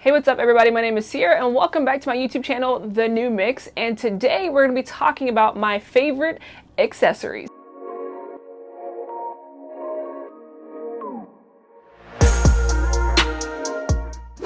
Hey, what's up everybody? My name is Sierra and welcome back to my YouTube channel, The New Mix. And today we're going to be talking about my favorite accessories.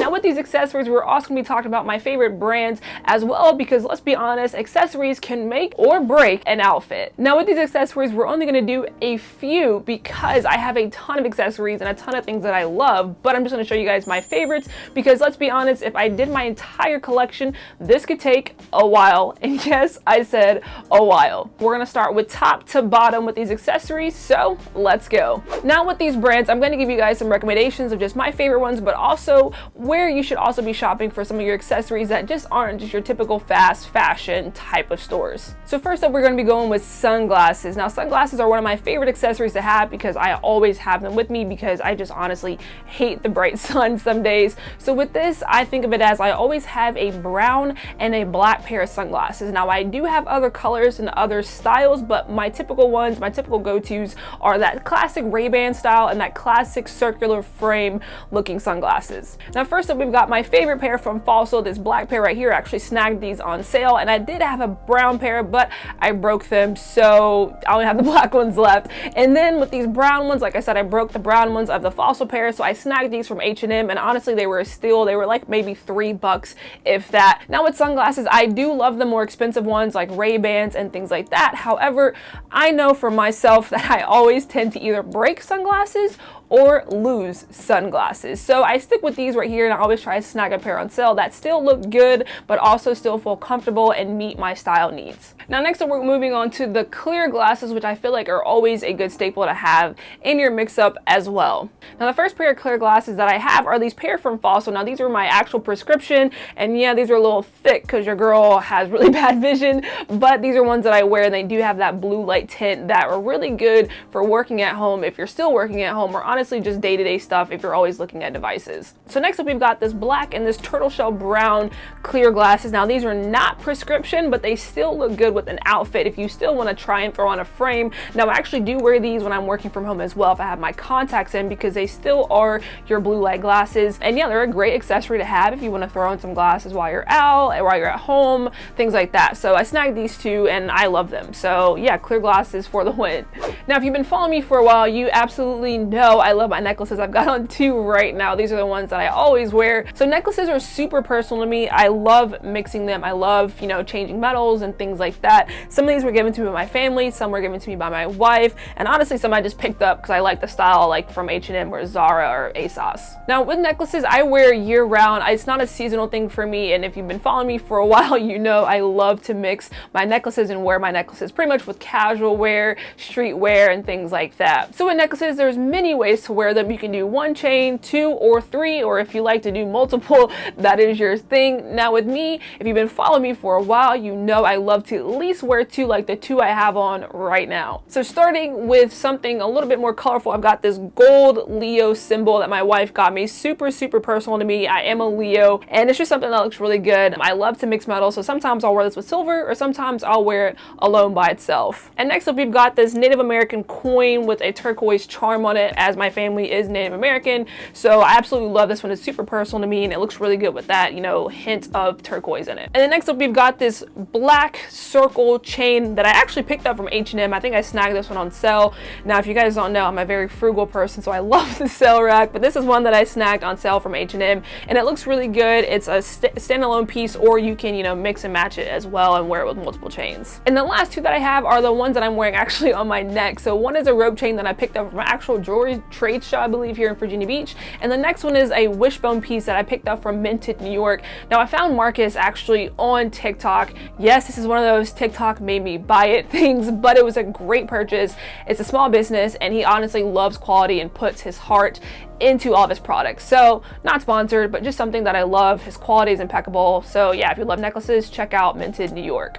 Now with these accessories, we're also going to be talking about my favorite brands as well, because let's be honest, accessories can make or break an outfit. Now with these accessories, we're only going to do a few because I have a ton of accessories and a ton of things that I love, but I'm just going to show you guys my favorites because let's be honest, if I did my entire collection, this could take a while. And yes, I said a while. We're going to start with top to bottom with these accessories, so let's go. Now with these brands, I'm going to give you guys some recommendations of just my favorite ones, but also where you should also be shopping for some of your accessories that just aren't just your typical fast fashion type of stores. So first up, we're going to be going with sunglasses. Now sunglasses are one of my favorite accessories to have because I always have them with me because I just honestly hate the bright sun some days. So with this, I think of it as I always have a brown and a black pair of sunglasses. Now I do have other colors and other styles, but my typical ones, my typical go-tos are that classic Ray-Ban style and that classic circular frame looking sunglasses. Now first up, we've got my favorite pair from Fossil, this black pair right here. I actually snagged these on sale, and I did have a brown pair, but I broke them, so I only have the black ones left. And then with these brown ones, like I said, I broke the brown ones of the Fossil pair, so I snagged these from H&M, and honestly, they were a steal. They were like maybe $3, if that. Now with sunglasses, I do love the more expensive ones like Ray-Bans and things like that. However, I know for myself that I always tend to either break sunglasses or lose sunglasses. So I stick with these right here, and I always try to snag a pair on sale that still look good, but also still feel comfortable and meet my style needs. Now next up, we're moving on to the clear glasses, which I feel like are always a good staple to have in your mix-up as well. Now the first pair of clear glasses that I have are these pair from Fossil. Now these are my actual prescription, and yeah, these are a little thick because your girl has really bad vision, but these are ones that I wear, and they do have that blue light tint that are really good for working at home if you're still working at home, or honestly just day-to-day stuff if you're always looking at devices. So next up, we've got this black and this turtle shell brown clear glasses. Now these are not prescription, but they still look good with an outfit if you still want to try and throw on a frame. Now I actually do wear these when I'm working from home as well if I have my contacts in, because they still are your blue light glasses, and yeah, they're a great accessory to have if you want to throw on some glasses while you're out, while you're at home, things like that. So I snagged these two and I love them. So yeah, clear glasses for the win. Now if you've been following me for a while, you absolutely know I love my necklaces. I've got on two right now. These are the ones that I always wear. So necklaces are super personal to me. I love mixing them. I love, you know, changing metals and things like that. Some of these were given to me by my family, some were given to me by my wife, and honestly some I just picked up because I like the style, like from H&M or Zara or ASOS. Now with necklaces, I wear year round. It's not a seasonal thing for me, and if you've been following me for a while, you know I love to mix my necklaces and wear my necklaces pretty much with casual wear, street wear, and things like that. So with necklaces, there's many ways to wear them. You can do one chain, two, or three, or if you like to do multiple, that is your thing. Now with me, if you've been following me for a while, you know I love to at least wear two, like the two I have on right now. So starting with something a little bit more colorful, I've got this gold Leo symbol that my wife got me. Super personal to me. I am a Leo, and it's just something that looks really good. I love to mix metals, so sometimes I'll wear this with silver, or sometimes I'll wear it alone by itself. And next up, we've got this Native American coin with a turquoise charm on it, as my family is Native American, so I absolutely love this one. It's super personal to me, and it looks really good with that, you know, hint of turquoise in it. And then next up, we've got this black circle chain that I actually picked up from H&M. I think I snagged this one on sale. Now, if you guys don't know, I'm a very frugal person, so I love the sale rack, but this is one that I snagged on sale from H&M, and it looks really good. It's a standalone piece, or you can, you know, mix and match it as well and wear it with multiple chains. And the last two that I have are the ones that I'm wearing actually on my neck. So one is a rope chain that I picked up from an actual jewelry trade show, I believe, here in Virginia Beach, and the next one is a wishbone piece that I picked up from Minted New York. Now I found Marcus actually on TikTok. Yes, this is one of those TikTok made me buy it things, but it was a great purchase. It's a small business, and he honestly loves quality and puts his heart into all of his products. So not sponsored, but just something that I love. His quality is impeccable. So yeah, if you love necklaces, check out Minted New York.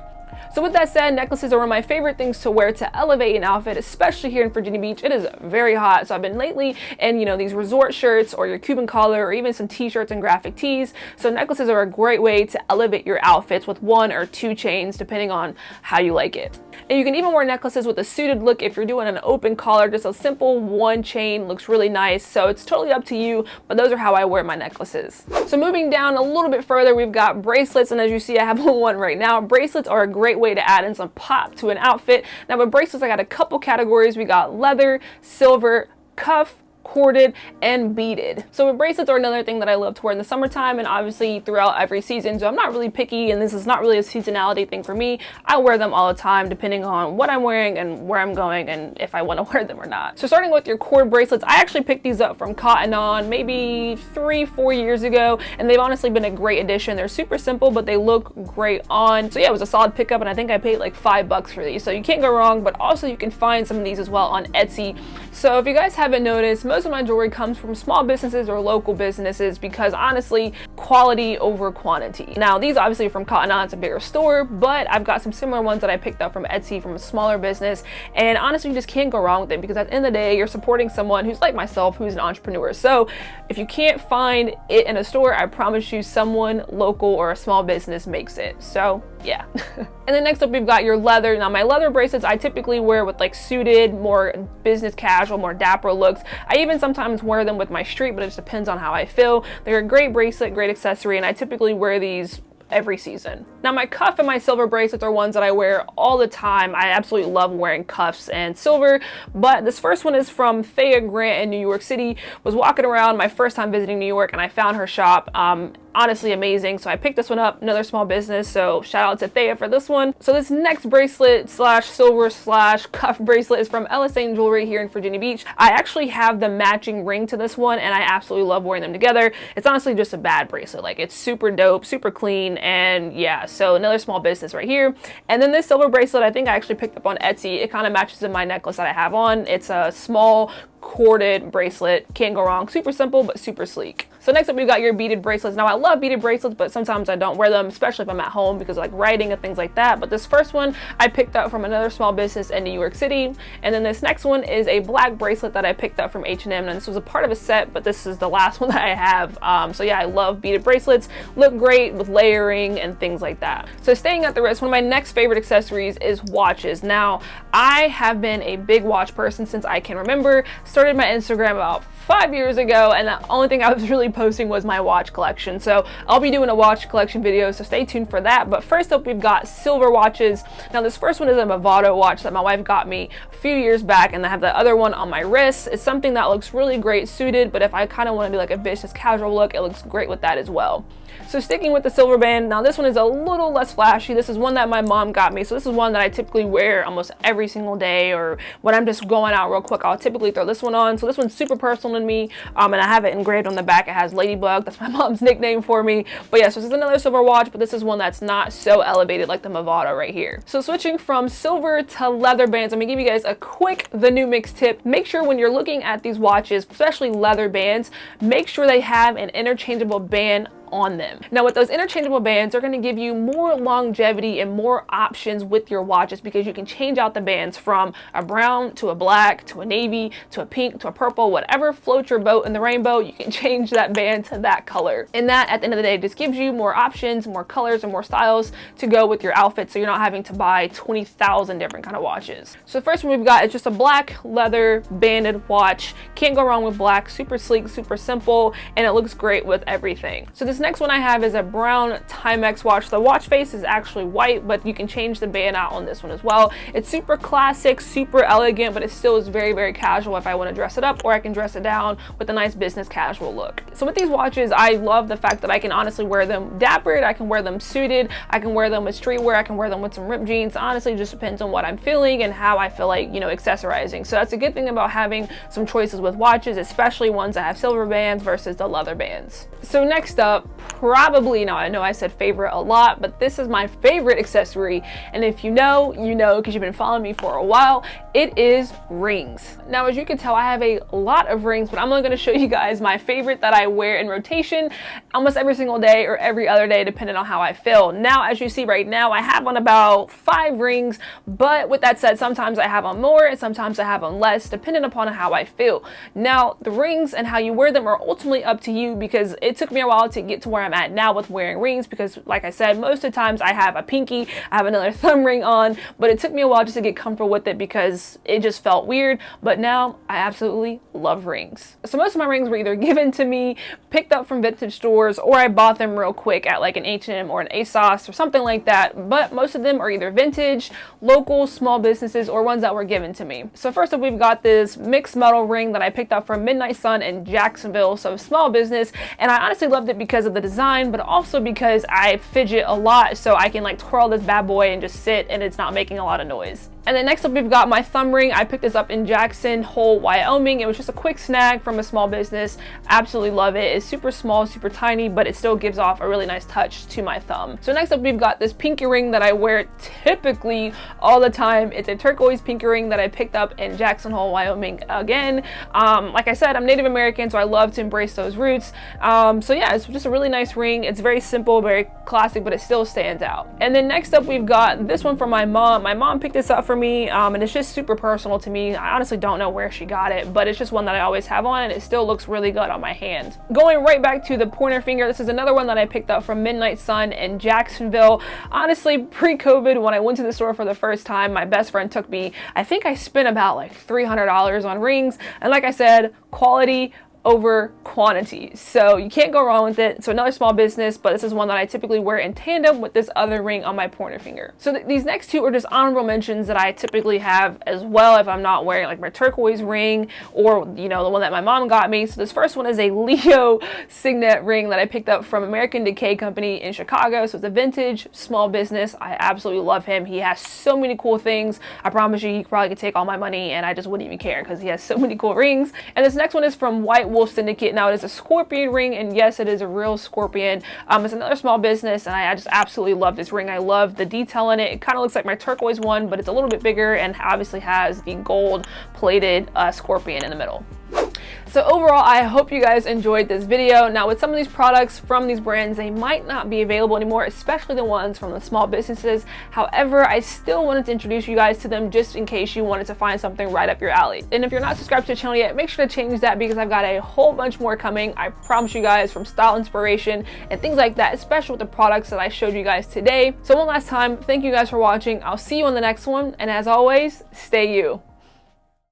So with that said, necklaces are one of my favorite things to wear to elevate an outfit, especially here in Virginia Beach. It is very hot, so I've been lately in, you know, these resort shirts or your Cuban collar or even some t-shirts and graphic tees. So necklaces are a great way to elevate your outfits with 1 or 2 chains, depending on how you like it. And you can even wear necklaces with a suited look if you're doing an open collar. Just a simple 1 chain looks really nice. So it's totally up to you, but those are how I wear my necklaces. So moving down a little bit further, we've got bracelets, and as you see, I have one right now. Bracelets are a great way to add in some pop to an outfit. Now with bracelets, I got a couple categories. We got leather, silver, cuff, corded, and beaded. So with bracelets are another thing that I love to wear in the summertime and obviously throughout every season. So I'm not really picky, and this is not really a seasonality thing for me. I wear them all the time depending on what I'm wearing and where I'm going and if I want to wear them or not. So starting with your cord bracelets, I actually picked these up from Cotton On maybe 3-4 years ago, and they've honestly been a great addition. They're super simple, but they look great on. So yeah, it was a solid pickup, and I think I paid like $5 for these. So you can't go wrong, but also you can find some of these as well on Etsy. So if you guys haven't noticed, most of my jewelry comes from small businesses or local businesses because honestly, quality over quantity. Now these obviously are from Cotton On, it's a bigger store, but I've got some similar ones that I picked up from Etsy from a smaller business, and honestly you just can't go wrong with it because at the end of the day, you're supporting someone who's like myself, who's an entrepreneur. So if you can't find it in a store, I promise you someone local or a small business makes it. So yeah. And then next up we've got your leather. Now my leather bracelets I typically wear with like suited, more business casual, more dapper looks. I even sometimes wear them with my street, but it just depends on how I feel. They're a great bracelet, great accessory, and I typically wear these every season. Now my cuff and my silver bracelets are ones that I wear all the time. I absolutely love wearing cuffs and silver, but this first one is from Thea Grant in New York City. Was walking around my first time visiting New York and I found her shop. Honestly amazing, so I picked this one up, another small business, so shout out to Thea for this one. So this next bracelet slash silver slash cuff bracelet is from LSA Jewelry here in Virginia Beach. I actually have the matching ring to this one and I absolutely love wearing them together. It's honestly just a bad bracelet, like it's super dope, super clean, and yeah, so another small business right here. And then this silver bracelet I think I actually picked up on Etsy. It kind of matches in my necklace that I have on. It's a small corded bracelet, can't go wrong, super simple but super sleek. So next up we've got your beaded bracelets. Now I love beaded bracelets, but sometimes I don't wear them, especially if I'm at home because like writing and things like that. But this first one I picked up from another small business in New York City. And then this next one is a black bracelet that I picked up from H&M, and this was a part of a set, but this is the last one that I have. So yeah, I love beaded bracelets, look great with layering and things like that. So staying at the wrist, one of my next favorite accessories is watches. Now I have been a big watch person since I can remember. Started my Instagram about 5 years ago, and the only thing I was really posting was my watch collection. So I'll be doing a watch collection video, so stay tuned for that. But first up, we've got silver watches. Now this first one is a Movado watch that my wife got me a few years back, and I have the other one on my wrist. It's something that looks really great suited, but if I kind of want to do like a business casual look, it looks great with that as well. So sticking with the silver band, now this one is a little less flashy. This is one that my mom got me. So this is one that I typically wear almost every single day, or when I'm just going out real quick, I'll typically throw this one on. So this one's super personal to me, and I have it engraved on the back. It has Ladybug, that's my mom's nickname for me. But yeah, so this is another silver watch, but this is one that's not so elevated like the Movado right here. So switching from silver to leather bands, I'm gonna give you guys a quick The New Mix tip. Make sure when you're looking at these watches, especially leather bands, make sure they have an interchangeable band on them. Now with those interchangeable bands, they're going to give you more longevity and more options with your watches because you can change out the bands from a brown to a black to a navy to a pink to a purple, whatever floats your boat in the rainbow, you can change that band to that color. And that at the end of the day just gives you more options, more colors, and more styles to go with your outfit, so you're not having to buy 20,000 different kind of watches. So the first one we've got is just a black leather banded watch. Can't go wrong with black, super sleek, super simple, and it looks great with everything. So this next one I have is a brown Timex watch. The watch face is actually white, but you can change the band out on this one as well. It's super classic, super elegant, but it still is very, very casual if I want to dress it up, or I can dress it down with a nice business casual look. So with these watches, I love the fact that I can honestly wear them dappered, I can wear them suited, I can wear them with streetwear, I can wear them with some ripped jeans. Honestly, it just depends on what I'm feeling and how I feel like, you know, accessorizing. So that's a good thing about having some choices with watches, especially ones that have silver bands versus the leather bands. So next up, probably, now I know I said favorite a lot, but this is my favorite accessory. And if you know, you know, because you've been following me for a while, it is rings. Now, as you can tell, I have a lot of rings, but I'm only going to show you guys my favorite that I wear in rotation almost every single day or every other day, depending on how I feel. Now, as you see right now, I have on about 5 rings, but with that said, sometimes I have on more and sometimes I have on less, depending upon how I feel. Now, the rings and how you wear them are ultimately up to you, because it took me a while to get to where I'm at now with wearing rings, because like I said, most of the times I have a pinky, I have another thumb ring on, but it took me a while just to get comfortable with it because it just felt weird. But now I absolutely love rings. So most of my rings were either given to me, picked up from vintage stores, or I bought them real quick at like an H&M or an ASOS or something like that. But most of them are either vintage, local, small businesses, or ones that were given to me. So first up, we've got this mixed metal ring that I picked up from Midnight Sun in Jacksonville, so small business, and I honestly loved it because of the design, but also because I fidget a lot, so I can like twirl this bad boy and just sit and it's not making a lot of noise. And then next up, we've got my thumb ring. I picked this up in Jackson Hole, Wyoming. It was just a quick snag from a small business. Absolutely love it. It's super small, super tiny, but it still gives off a really nice touch to my thumb. So next up, we've got this pinky ring that I wear typically all the time. It's a turquoise pinky ring that I picked up in Jackson Hole, Wyoming again. Like I said, I'm Native American, so I love to embrace those roots. So yeah, it's just a really nice ring. It's very simple, very classic, but it still stands out. And then next up, we've got this one from my mom. My mom picked this up for me, and it's just super personal to me. I honestly don't know where she got it, but it's just one that I always have on, and it still looks really good on my hand. Going right back to the pointer finger, this is another one that I picked up from Midnight Sun in Jacksonville. Honestly, pre-COVID, when I went to the store for the first time, my best friend took me, I think I spent about like $300 on rings, and like I said, quality over quantity, so you can't go wrong with it. So another small business, but this is one that I typically wear in tandem with this other ring on my pointer finger. So these next two are just honorable mentions that I typically have as well if I'm not wearing like my turquoise ring or, you know, the one that my mom got me. So this first one is a Leo signet ring that I picked up from American Decay Company in Chicago. So it's a vintage small business. I absolutely love him. He has so many cool things. I promise you, he probably could take all my money and I just wouldn't even care because he has so many cool rings. And this next one is from White Wolf Syndicate. Now, it is a scorpion ring, and yes, it is a real scorpion. It's another small business, and I just absolutely love this ring. I love the detail in it. It kind of looks like my turquoise one, but it's a little bit bigger and obviously has the gold plated scorpion in the middle. So overall, I hope you guys enjoyed this video. Now, with some of these products from these brands, they might not be available anymore, especially the ones from the small businesses. However, I still wanted to introduce you guys to them just in case you wanted to find something right up your alley. And if you're not subscribed to the channel yet, make sure to change that because I've got a whole bunch more coming. I promise you guys, from style inspiration and things like that, especially with the products that I showed you guys today. So one last time, thank you guys for watching. I'll see you on the next one. And as always, stay you.